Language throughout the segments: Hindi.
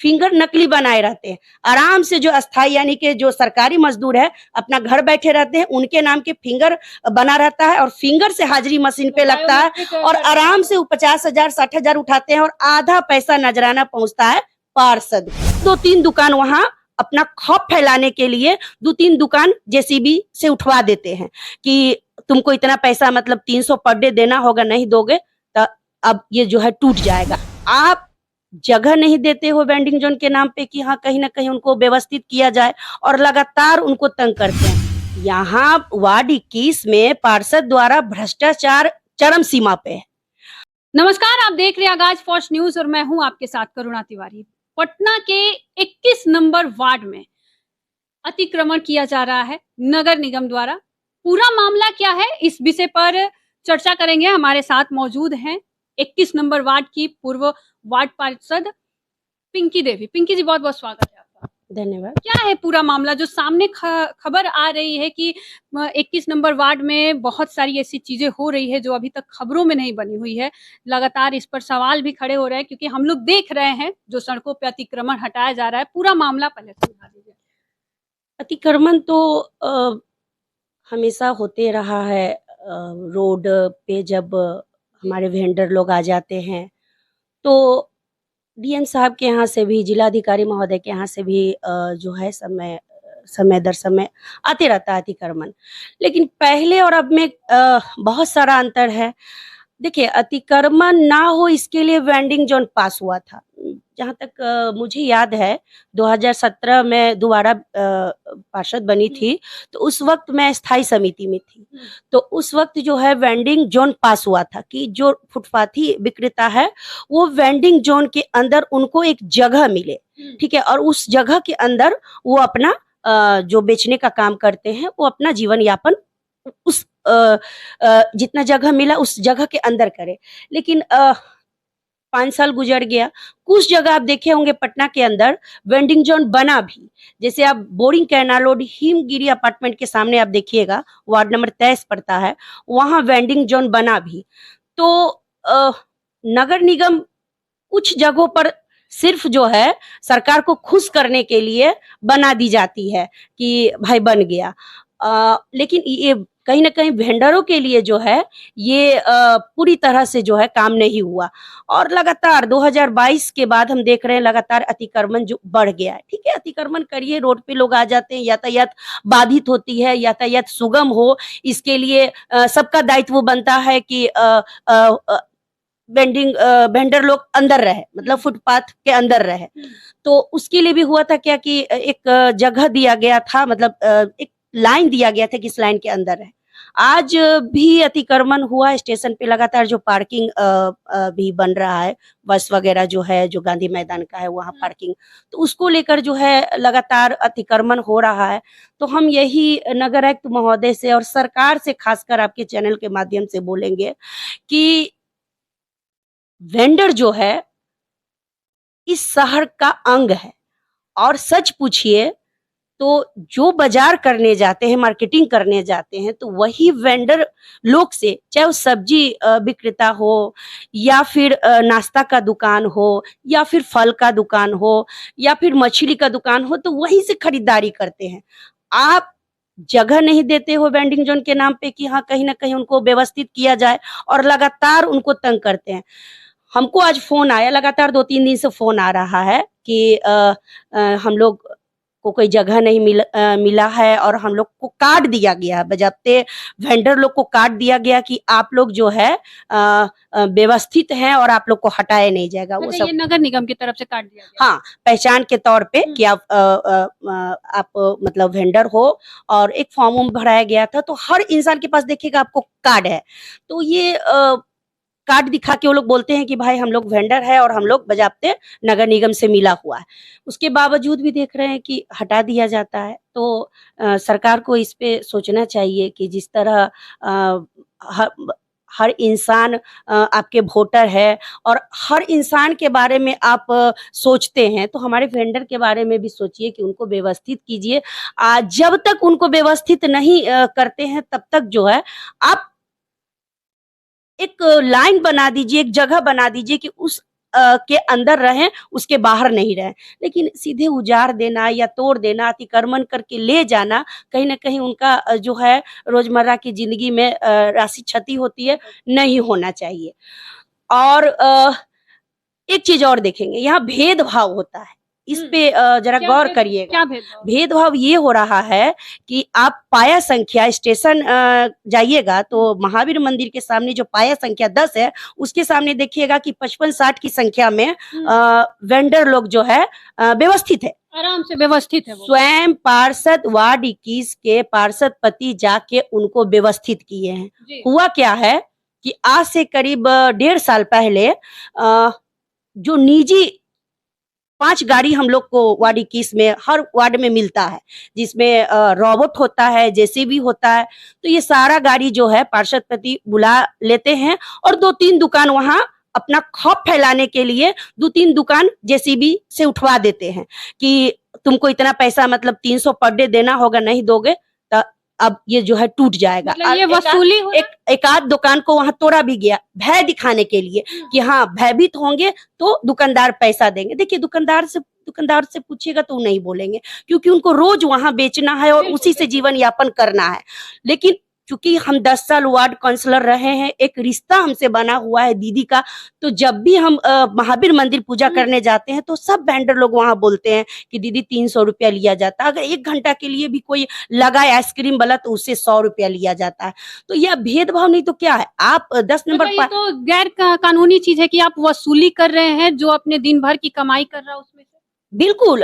फिंगर नकली बनाए रहते हैं। आराम से जो अस्थाई यानी कि जो सरकारी मजदूर है अपना घर बैठे रहते हैं, उनके नाम के फिंगर बना रहता है और फिंगर से हाजिरी मशीन पे लगता है और आराम से वो 50,000 60,000 उठाते हैं और आधा पैसा नजराना पहुंचता है पार्षद। 2-3 दुकान वहां अपना खौफ फैलाने के लिए 2-3 दुकान जेसीबी से उठवा देते हैं कि तुमको इतना पैसा मतलब 300 पर डे देना होगा, नहीं दोगे तो अब ये जो है टूट जाएगा। आप जगह नहीं देते हो वेंडिंग जोन के नाम पे कि हाँ कहीं ना कहीं उनको व्यवस्थित किया जाए और लगातार उनको तंग करते हैं। यहाँ वार्ड 21 में पार्षद द्वारा भ्रष्टाचार चरम सीमा पे है। नमस्कार, आप देख रहे हैं आगाज फर्स्ट न्यूज और मैं हूं आपके साथ करुणा तिवारी। पटना के 21 नंबर वार्ड में अतिक्रमण किया जा रहा है नगर निगम द्वारा। पूरा मामला क्या है, इस विषय पर चर्चा करेंगे। हमारे साथ मौजूद हैं 21 नंबर वार्ड की पूर्व वार्ड पार्षद पिंकी देवी। पिंकी जी, बहुत बहुत स्वागत है आपका। धन्यवाद। क्या है पूरा मामला जो सामने खबर आ रही है कि 21 नंबर वार्ड में बहुत सारी ऐसी चीजें हो रही है जो अभी तक खबरों में नहीं बनी हुई है। लगातार इस पर सवाल भी खड़े हो रहे हैं क्योंकि हम लोग देख रहे हैं जो सड़कों पे अतिक्रमण हटाया जा रहा है। पूरा मामला पहले समझा दीजिए। अतिक्रमण तो हमेशा होते रहा है। रोड पे जब हमारे वेंडर लोग आ जाते हैं तो डीएम साहब के यहाँ से भी, जिलाधिकारी महोदय के यहाँ से भी जो है समय दर समय आते रहता है अतिक्रमण। लेकिन पहले और अब में बहुत सारा अंतर है। देखिए, अतिक्रमण ना हो इसके लिए वेंडिंग जोन पास हुआ था। जहाँ तक मुझे याद है 2017 में दोबारा पार्षद बनी थी तो उस वक्त मैं स्थायी समिति में थी। तो उस वक्त जो है वेंडिंग जोन पास हुआ था कि जो फुटपाथी विक्रेता है वो वेंडिंग जोन के अंदर उनको एक जगह मिले, ठीक है, और उस जगह के अंदर वो अपना जो बेचने का काम करते हैं वो अपना जीवन यापन उस जितना जगह मिला उस जगह के अंदर करे। लेकिन 5 साल गुजर गया। कुछ जगह आप देखे होंगे पटना के अंदर वेंडिंग जोन बना भी, जैसे आप boring Canal road Himgiri apartment के सामने आप देखिएगा, वार्ड नंबर 23 पड़ता है, वहां वेंडिंग जोन बना भी। तो नगर निगम कुछ जगहों पर सिर्फ जो है सरकार को खुश करने के लिए बना दी जाती है कि भाई बन गया। लेकिन ये कहीं ना कहीं वेंडरों के लिए जो है ये पूरी तरह से जो है काम नहीं हुआ और लगातार 2022 के बाद हम देख रहे हैं लगातार अतिक्रमण जो बढ़ गया है। ठीक है, अतिक्रमण करिए, रोड पे लोग आ जाते हैं, यातायात बाधित होती है, यातायात सुगम हो, इसके लिए सबका दायित्व बनता है कि वेंडर लोग अंदर रहे, मतलब फुटपाथ के अंदर रहे। तो उसके लिए भी हुआ था क्या कि एक जगह दिया गया था, मतलब एक लाइन दिया गया था कि इस लाइन के अंदर है। आज भी अतिक्रमण हुआ स्टेशन पे, लगातार जो पार्किंग भी बन रहा है, बस वगैरह जो है जो गांधी मैदान का है वहाँ पार्किंग, तो उसको लेकर जो है लगातार अतिक्रमण हो रहा है। तो हम यही नगर आयुक्त महोदय से और सरकार से खासकर आपके चैनल के माध्यम से बोलेंगे कि वेंडर जो है इस शहर का अंग है और सच पूछिए तो जो बाजार करने जाते हैं, मार्केटिंग करने जाते हैं, तो वही वेंडर लोग से, चाहे वो सब्जी विक्रेता हो या फिर नाश्ता का दुकान हो या फिर फल का दुकान हो या फिर मछली का दुकान हो, तो वहीं से खरीदारी करते हैं। आप जगह नहीं देते हो वेंडिंग जोन के नाम पे कि हाँ कहीं ना कहीं उनको व्यवस्थित किया जाए और लगातार उनको तंग करते हैं। हमको आज फोन आया, लगातार 2-3 दिन से फोन आ रहा है कि हम लोग को कोई जगह नहीं मिला है और हम लोग को कार्ड दिया गया है, बजाते वेंडर लोग को कार्ड दिया गया कि आप लोग जो है व्यवस्थित हैं और आप लोग को हटाया नहीं जाएगा। वो सब ये नगर निगम की तरफ से कार्ड दिया गया? हाँ, पहचान के तौर पे कि आप मतलब वेंडर हो और एक फॉर्म भराया गया था। तो हर इंसान के पास देखिएगा आपको कार्ड है, तो ये कार्ड दिखा के वो लोग बोलते हैं कि भाई हम लोग वेंडर है और हम लोग बजाते नगर निगम से मिला हुआ है। उसके बावजूद भी देख रहे हैं कि हटा दिया जाता है। तो सरकार को इस पे सोचना चाहिए कि जिस तरह हर इंसान आपके वोटर है और हर इंसान के बारे में आप सोचते हैं, तो हमारे वेंडर के बारे में भी सोचिए कि उनको व्यवस्थित कीजिए। जब तक उनको व्यवस्थित नहीं करते हैं तब तक जो है आप एक लाइन बना दीजिए, एक जगह बना दीजिए कि उस के अंदर रहें, उसके बाहर नहीं रहें। लेकिन सीधे उजाड़ देना या तोड़ देना, अतिक्रमण करके ले जाना, कहीं ना कहीं उनका जो है रोजमर्रा की जिंदगी में राशि क्षति होती है, नहीं होना चाहिए। और एक चीज और देखेंगे, यहाँ भेदभाव होता है, इस पे जरा गौर करिएगा। क्या भेदभाव? भेदभाव ये हो रहा है कि आप पाया संख्या स्टेशन जाइएगा तो महावीर मंदिर के सामने जो पाया संख्या 10 है, उसके सामने देखिएगा कि 55-60 की संख्या में वेंडर लोग जो है व्यवस्थित है, आराम से व्यवस्थित है वो। स्वयं पार्षद वार्ड 21 के पार्षद पति जाके उनको व्यवस्थित किए हैं। जी। हुआ क्या है कि आज से करीब 1.5 साल पहले जो निजी 5 गाड़ी हम लोग को वार्ड 21 में हर वार्ड में मिलता है, जिसमें रोबोट होता है, जेसीबी होता है, तो ये सारा गाड़ी जो है पार्षद पति बुला लेते हैं और 2-3 दुकान वहां अपना खौफ फैलाने के लिए 2-3 दुकान जेसीबी से उठवा देते हैं कि तुमको इतना पैसा मतलब 300 पर डे देना होगा, नहीं दोगे तो अब ये जो है टूट जाएगा। मतलब ये वसूली हो एक आध दुकान को वहां तोड़ा भी गया, भय दिखाने के लिए कि हाँ भयभीत होंगे तो दुकानदार पैसा देंगे। देखिए दुकानदार से पूछिएगा तो नहीं बोलेंगे, क्योंकि उनको रोज वहां बेचना है और उसी से जीवन यापन करना है। लेकिन चूंकि हम 10 साल वार्ड काउंसलर रहे हैं, एक रिश्ता हमसे बना हुआ है दीदी का, तो जब भी हम महावीर मंदिर पूजा करने जाते हैं तो सब वेंडर लोग वहां बोलते हैं कि दीदी 300 रुपया लिया जाता है, अगर 1 घंटा के लिए भी कोई लगाए आइसक्रीम वाला तो उससे 100 रुपया लिया जाता है। तो यह भेदभाव नहीं तो क्या है। आप 10 नंबर ये तो गैर कानूनी चीज है कि आप वसूली कर रहे हैं जो अपने दिन भर की कमाई कर रहा है उसमें से। बिल्कुल,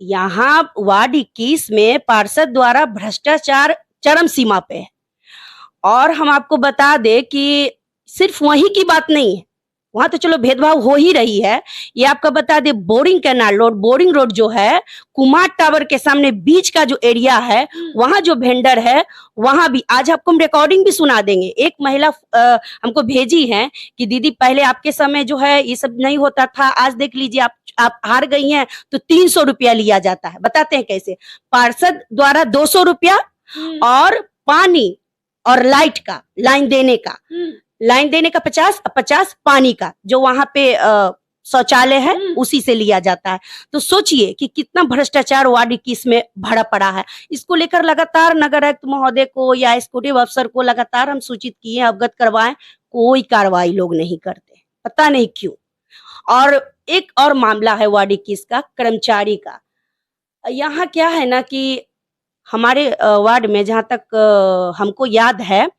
यहाँ वार्ड 21 में पार्षद द्वारा भ्रष्टाचार चरम सीमा पे है। और हम आपको बता दें कि सिर्फ वहीं की बात नहीं है, वहां तो चलो भेदभाव हो ही रही है। ये आपका बता दे Boring Canal Road, Boring Road जो है कुमार टावर के सामने बीच का जो एरिया है, वहां जो वेंडर है वहां भी आज आपको हम रिकॉर्डिंग भी सुना देंगे। एक महिला हमको भेजी है कि दीदी पहले आपके समय जो है ये सब नहीं होता था, आज देख लीजिए आप हार गई हैं तो 300 रुपया लिया जाता है। बताते हैं कैसे। पार्षद द्वारा 200 रुपया और पानी और लाइट का लाइन देने का 50 पानी का जो वहां पे शौचालय है उसी से लिया जाता है। तो सोचिए कि कितना भ्रष्टाचार वार्ड 21 में भरा पड़ा है। इसको लेकर लगातार नगर आयुक्त महोदय को या एग्जीक्यूटिव अफसर को लगातार हम सूचित किए, अवगत करवाएं, कोई कार्रवाई लोग नहीं करते, पता नहीं क्यों। और एक और मामला है वार्ड 21 का कर्मचारी का। यहाँ क्या है ना कि हमारे वार्ड में जहां तक हमको याद है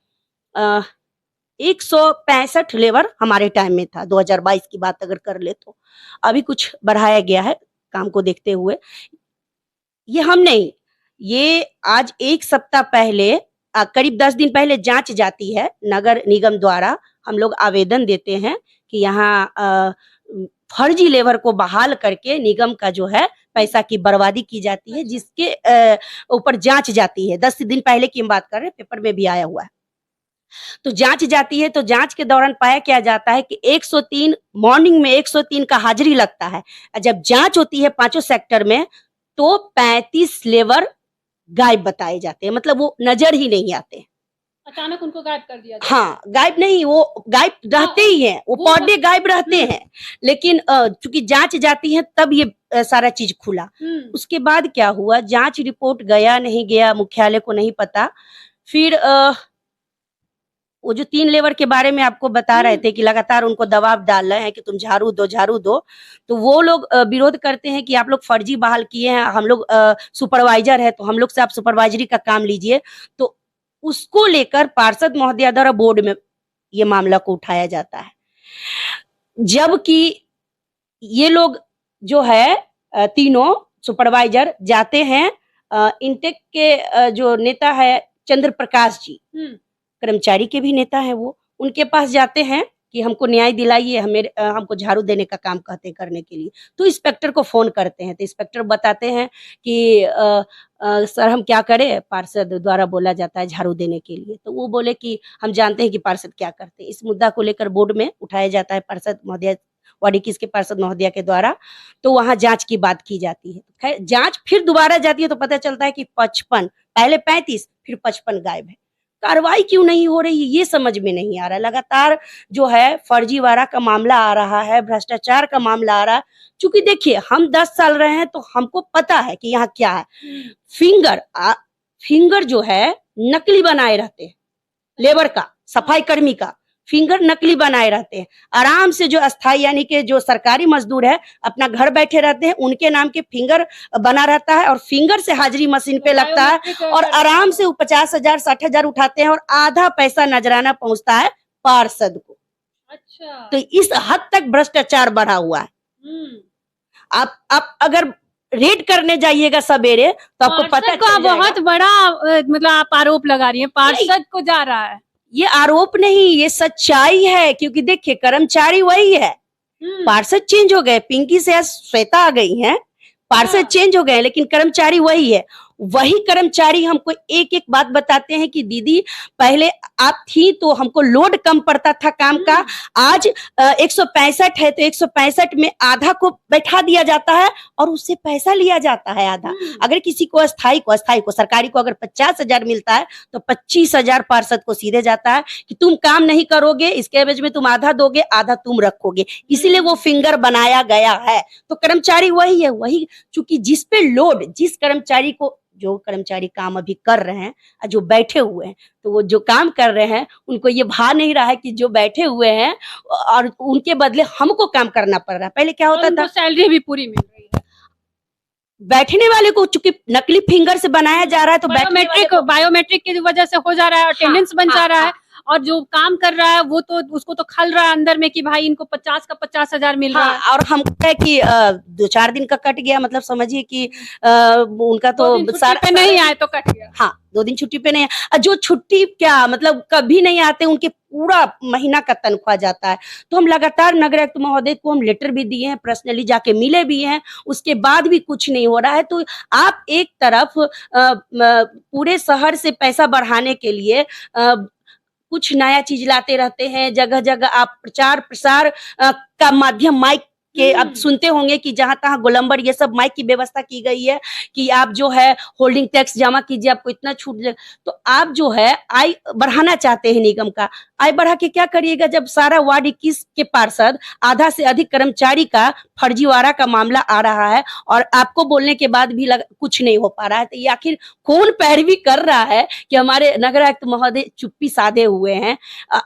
165 लेबर हमारे टाइम में था। 2022 की बात अगर कर ले तो अभी कुछ बढ़ाया गया है काम को देखते हुए। ये हम नहीं, ये आज 1 सप्ताह पहले करीब 10 दिन पहले जांच जाती है नगर निगम द्वारा। हम लोग आवेदन देते हैं कि यहाँ फर्जी लेबर को बहाल करके निगम का जो है पैसा की बर्बादी की जाती है, जिसके ऊपर जांच जाती है। 10 दिन पहले की हम बात कर रहे हैं, पेपर में भी आया हुआ है। तो जांच जाती है, तो जांच के दौरान पाया क्या जाता है कि 103 मॉर्निंग में 103 का हाजिरी लगता है। जब जांच होती है 5 सेक्टर में तो 35 लेबर गायब बताए जाते हैं, मतलब वो नजर ही नहीं आते। अचानक उनको गायब कर दिया जाता। हाँ, गायब नहीं, वो गायब रहते ही हैं, वो पर डे गायब रहते हैं। लेकिन चूंकि जांच जाती है तब ये सारा चीज खुला। उसके बाद क्या हुआ, जांच रिपोर्ट गया नहीं गया मुख्यालय को नहीं पता। फिर वो जो 3 लेबर के बारे में आपको बता रहे थे कि लगातार उनको दबाव डाल रहे हैं कि तुम झाड़ू दो, तो वो लोग विरोध करते हैं कि आप लोग फर्जी बहाल किए हैं, हम लोग सुपरवाइजर है तो हम लोग से आप सुपरवाइजरी का काम लीजिए। तो उसको लेकर पार्षद महोदया द्वारा बोर्ड में ये मामला को उठाया जाता है, जबकि ये लोग जो है तीनों सुपरवाइजर जाते हैं इंटेक के जो नेता है चंद्र प्रकाश जी, कर्मचारी के भी नेता है, वो उनके पास जाते हैं कि हमको न्याय दिलाइए, हमको झाड़ू देने का काम कहते हैं करने के लिए। तो इंस्पेक्टर को फोन करते हैं, तो इंस्पेक्टर बताते हैं कि सर हम क्या करें, पार्षद द्वारा बोला जाता है झाड़ू देने के लिए। तो वो बोले कि हम जानते हैं कि पार्षद क्या करते हैं। इस मुद्दा को लेकर बोर्ड में उठाया जाता है पार्षद महोदया, वार्ड 21 के पार्षद महोदया के द्वारा। तो वहां जांच की बात की जाती है। खैर जांच फिर दोबारा जाती है तो पता चलता है कि 55, पहले 35 फिर 55 गायब है। कार्रवाई क्यों नहीं हो रही है, ये समझ में नहीं आ रहा। लगातार जो है फर्जीवाड़ा का मामला आ रहा है, भ्रष्टाचार का मामला आ रहा है। चूंकि देखिए हम 10 साल रहे हैं तो हमको पता है कि यहाँ क्या है। फिंगर जो है नकली बनाए रहते हैं, लेबर का, सफाई कर्मी का फिंगर नकली बनाए रहते हैं। आराम से जो अस्थाई यानी कि जो सरकारी मजदूर है अपना घर बैठे रहते हैं, उनके नाम के फिंगर बना रहता है और फिंगर से हाजिरी मशीन पे लगता है और आराम से वो 50,000 60,000 उठाते हैं और आधा पैसा नजराना पहुंचता है पार्षद को। अच्छा। तो इस हद तक भ्रष्टाचार बढ़ा हुआ है। आप अगर रेड करने जाइएगा सवेरे तो आपको पता पार्षद को बहुत बड़ा मतलब आप आरोप लगा रही हैं, पार्षद को जा रहा है। ये आरोप नहीं, ये सच्चाई है। क्योंकि देखिए कर्मचारी वही है, पार्षद चेंज हो गए, पिंकी से आज श्वेता आ गई हैं, पार्षद चेंज हो गए लेकिन कर्मचारी वही है। वही कर्मचारी हमको एक एक बात बताते हैं कि दीदी पहले आप थी तो हमको लोड कम पड़ता था काम का, आज 165 है तो 165 में आधा को बैठा दिया जाता है और उससे पैसा लिया जाता है आधा। अगर किसी को अस्थाई को सरकारी को अगर 50,000 मिलता है तो 25,000 पार्षद को सीधे जाता है कि तुम काम नहीं करोगे, इसके एवज में तुम आधा दोगे, आधा तुम रखोगे। इसीलिए वो फिंगर बनाया गया है। तो कर्मचारी वही है, वही चूंकि जिस पे लोड, जिस कर्मचारी को, जो कर्मचारी काम अभी कर रहे हैं, जो बैठे हुए हैं, तो वो जो काम कर रहे हैं उनको ये भा नहीं रहा है कि जो बैठे हुए हैं और उनके बदले हमको काम करना पड़ रहा है। पहले क्या होता था, सैलरी भी पूरी मिल रही है। बैठने वाले को चूंकि नकली फिंगर से बनाया जा रहा है तो बायोमेट्रिक की वजह से हो जा रहा है, अटेंडेंस बन जा रहा है और जो काम कर रहा है वो तो उसको तो खल रहा है अंदर में कि भाई इनको 50 का 50,000 मिल रहा है। और हम है कि 2-4 दिन का कट गया, मतलब समझिए कि उनका तो सारा पे नहीं आए तो कट गया। हाँ, 2 दिन छुट्टी पे नहीं है। जो छुट्टी क्या मतलब कभी नहीं आते, उनके पूरा महीना का तनख्वाह जाता है। तो हम लगातार नगर आयुक्त महोदय को हम लेटर भी दिए हैं, पर्सनली जाके मिले भी हैं, उसके बाद भी कुछ नहीं हो रहा है। तो आप एक तरफ पूरे शहर से पैसा बढ़ाने के लिए कुछ नया चीज लाते रहते हैं, जगह जगह आप प्रचार प्रसार का माध्यम माइक के अब सुनते होंगे कि जहां तहां गोलंबर ये सब माइक की व्यवस्था की गई है कि आप जो है होल्डिंग टैक्स जमा कीजिए, आपको इतना छूट दे। तो आप जो है आय बढ़ाना चाहते हैं निगम का, आय बढ़ा के क्या करिएगा जब सारा वार्ड 21 के पार्षद, आधा से अधिक कर्मचारी का फर्जीवाड़ा का मामला आ रहा है और आपको बोलने के बाद भी कुछ नहीं हो पा रहा है। तो ये आखिर कौन पैरवी कर रहा है कि हमारे नगर आयुक्त महोदय चुप्पी साधे हुए हैं,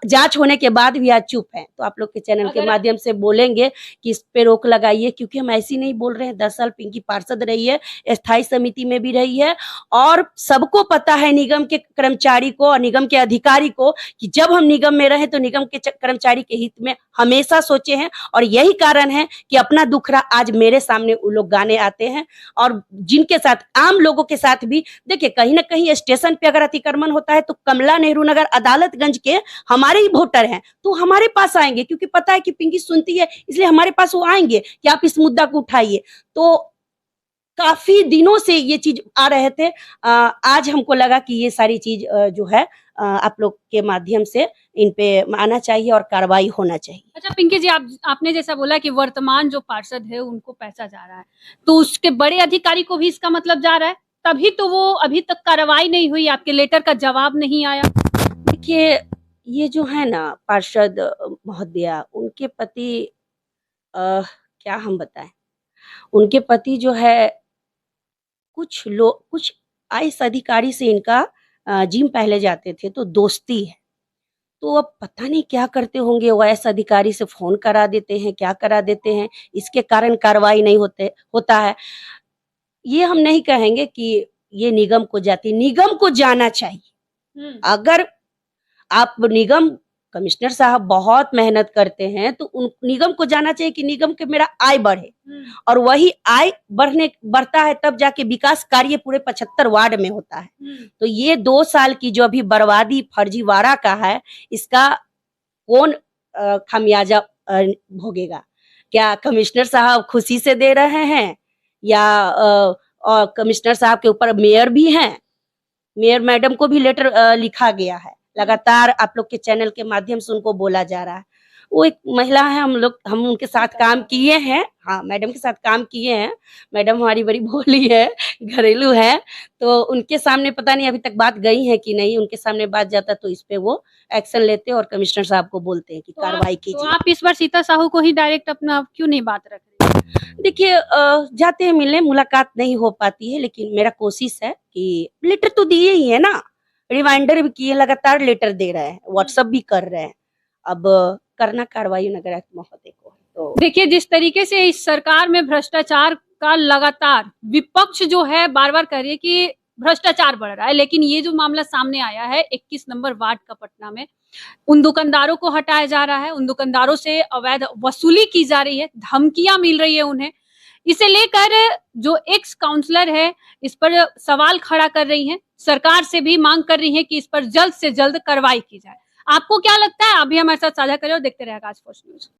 जांच होने के बाद भी आज चुप है। तो आप लोग के चैनल के माध्यम से बोलेंगे कि इस पे रोक लगाइए, क्योंकि हम ऐसी नहीं बोल रहे हैं। 10 साल पिंकी पार्षद रही है, स्थायी समिति में भी रही है और सबको पता है निगम के कर्मचारी को और निगम के अधिकारी को कि जब हम निगम में रहे तो निगम के कर्मचारी के हित में हमेशा सोचे हैं। और यही कारण है कि अपना दुखड़ा आज मेरे सामने वो लोग गाने आते हैं और जिनके साथ आम लोगों के साथ भी देखिए कहीं ना कहीं स्टेशन पे अगर अतिक्रमण होता है तो कमला नेहरू नगर अदालतगंज के हमारे ही वोटर हैं तो हमारे पास आएंगे, क्योंकि पता है कि पिंकी सुनती है, इसलिए हमारे पास वो आएंगे कि आप इस मुद्दा को उठाइए। तो काफी दिनों से ये चीज आ रहे थे, आज हमको लगा कि ये सारी चीज जो है आप लोग के माध्यम से इन पे आना चाहिए और कार्रवाई होना चाहिए। अच्छा पिंकी जी, आपने जैसा बोला कि वर्तमान जो पार्षद है उनको पैसा जा रहा है, तो उसके बड़े अधिकारी को भी इसका मतलब जा रहा है, तभी तो वो अभी तक कार्रवाई नहीं हुई, आपके लेटर का जवाब नहीं आया। देखिए ये जो है ना पार्षद महोदया, उनके पति क्या हम बताएं, उनके पति जो है कुछ आईएएस अधिकारी से इनका जिम पहले जाते थे तो दोस्ती है। तो अब पता नहीं क्या करते होंगे, वो आईएएस अधिकारी से फोन करा देते हैं, क्या करा देते हैं, इसके कारण कार्रवाई नहीं होता है। ये हम नहीं कहेंगे कि ये निगम को जाती, निगम को जाना चाहिए। अगर आप निगम कमिश्नर साहब बहुत मेहनत करते हैं तो उन निगम को जाना चाहिए कि निगम के मेरा आय बढ़े, और वही आय बढ़ता है तब जाके विकास कार्य पूरे 75 वार्ड में होता है। तो ये 2 साल की जो अभी बर्बादी फर्जीवाड़ा का है, इसका कौन खामियाजा भोगेगा? क्या कमिश्नर साहब खुशी से दे रहे हैं या कमिश्नर साहब के ऊपर मेयर भी हैं, मेयर मैडम को भी लेटर लिखा गया है, लगातार आप लोग के चैनल के माध्यम से उनको बोला जा रहा है। वो एक महिला है, हम उनके साथ काम किए हैं। हाँ, मैडम के साथ काम किए हैं। मैडम हमारी बड़ी भोली है, घरेलू है, तो उनके सामने पता नहीं अभी तक बात गई है कि नहीं। उनके सामने बात जाता तो इस पे वो एक्शन लेते और कमिश्नर साहब को बोलते हैं कि कार्रवाई तो कीजिए। आप इस बार सीता साहू को ही डायरेक्ट अपना क्यों नहीं बात रख रहे? देखिए जाते हैं मिलने, मुलाकात नहीं हो पाती है, लेकिन मेरा कोशिश है कि लेटर तो दिए ही है ना, रिमाइंडर भी किए, लगातार लेटर दे रहे हैं, व्हाट्सएप भी कर रहे हैं। अब करना कार्रवाई नगर आयुक्त महोदय को है। तो देखिए, जिस तरीके से इस सरकार में भ्रष्टाचार का लगातार विपक्ष जो है बार-बार कह रही है कि भ्रष्टाचार बढ़ रहा है, लेकिन ये जो मामला सामने आया है 21 नंबर वार्ड का पटना में, उन दुकानदारों को हटाया जा रहा है, उन दुकानदारों से अवैध वसूली की जा रही है, धमकियां मिल रही है उन्हें। इसे लेकर जो एक्स काउंसलर है, इस पर सवाल खड़ा कर रही हैं, सरकार से भी मांग कर रही हैं कि इस पर जल्द से जल्द कार्रवाई की जाए। आपको क्या लगता है? आप भी हमारे साथ साझा करें और देखते रहिएगा आज फर्स्ट न्यूज।